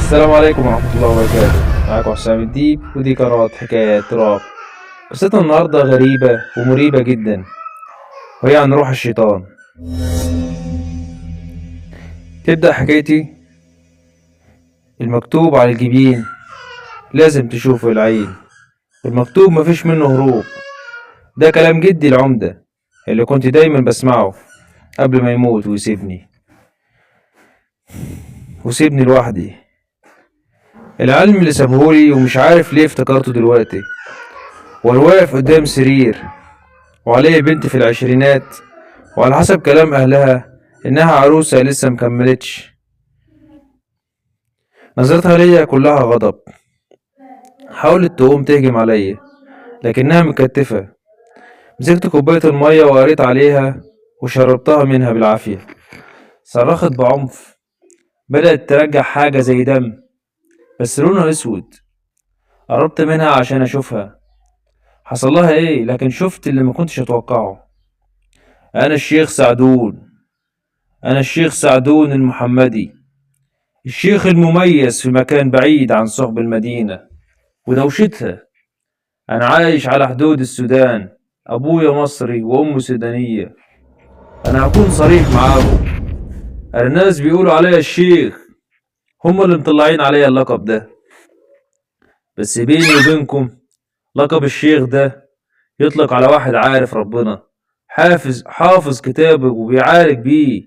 السلام عليكم ورحمة الله وبركاته. معاكم حسام الديب، ودي قناة حكايات رعب. قصتنا النهاردة غريبة ومريبة جدا، وهي عن روح الشيطان. تبدأ حكايتي: المكتوب على الجبين لازم تشوفه العين، المكتوب مفيش منه هروب. ده كلام جدي العمدة اللي كنت دايما بسمعه قبل ما يموت وسيبني لوحدي. العلم اللي سابهولي ومش عارف ليه افتكرته دلوقتي، وانا واقف قدام سرير وعليه بنت في العشرينات، وعلى حسب كلام اهلها انها عروسة لسه مكملتش. نظرتها ليا كلها غضب، حاولت تقوم تهجم عليا لكنها مكتفة. مسكت كوباية المية وقريت عليها وشربتها منها بالعافية. صرخت بعنف، بدأت ترجع حاجة زي دم بس لونها اسود. قربت منها عشان اشوفها حصل لها ايه، لكن شفت اللي ما كنتش اتوقعه. انا الشيخ سعدون، انا الشيخ سعدون المحمدي، الشيخ المميز في مكان بعيد عن صخب المدينة ودوشتها. انا عايش على حدود السودان، ابويا مصري وامه سودانية. انا هكون صريح معاكم، الناس بيقولوا عليا الشيخ، هم اللي مطلعين عليا اللقب ده. بس بيني وبينكم، لقب الشيخ ده يطلق على واحد عارف ربنا، حافظ كتابه وبيعالج بيه.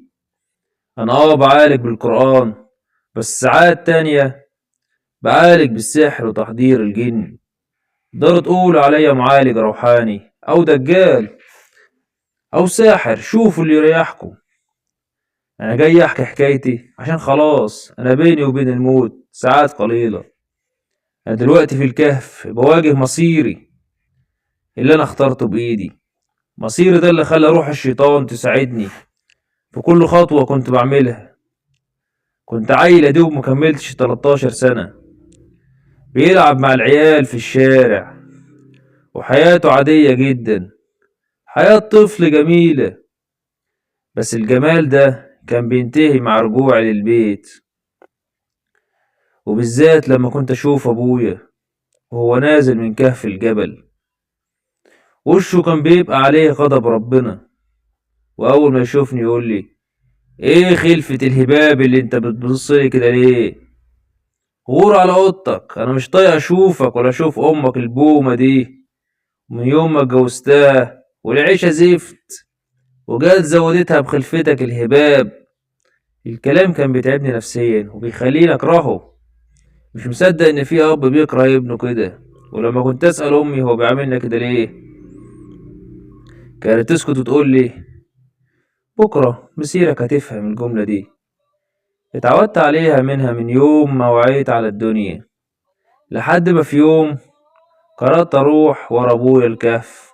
انا بعالج بالقرآن، بس ساعات تانية بعالج بالسحر وتحضير الجن. تقدروا تقولوا عليا معالج روحاني او دجال او ساحر، شوفوا اللي يريحكم. انا جاي احكي حكايتي عشان خلاص انا بيني وبين الموت ساعات قليلة. انا دلوقتي في الكهف بواجه مصيري اللي انا اخترته بايدي. مصيري ده اللي خلى روح الشيطان تساعدني في كل خطوة كنت بعملها. كنت عيل ادوب مكملتش 13 سنة، بيلعب مع العيال في الشارع وحياته عادية جدا، حياة طفل جميلة. بس الجمال ده كان بينتهي مع رجوعي للبيت، وبالذات لما كنت اشوف ابويا وهو نازل من كهف الجبل. وشه كان بيبقى عليه غضب ربنا، واول ما يشوفني يقول لي: ايه خلفة الهباب اللي انت بتبصلي كده ليه؟ غور على اوضتك، انا مش طايق اشوفك ولا اشوف امك البومة دي. من يوم ما اتجوزتها والعيشة زفت، وجات زودتها بخلفتك الهباب. الكلام كان بيتعبني نفسيا وبيخليني اكرهه. مش مصدق ان في اب بيكره ابنه كده. ولما كنت اسال امي هو بيعملنا كده ليه، كانت تسكت وتقول لي: بكره مسيرك هتفهم الجمله دي. اتعودت عليها منها من يوم ما وعيت على الدنيا، لحد ما في يوم قررت اروح ورا ابويا الكهف،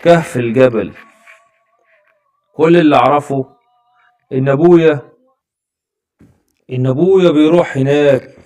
كهف الجبل. كل اللي اعرفه ان ابويا بيروح هناك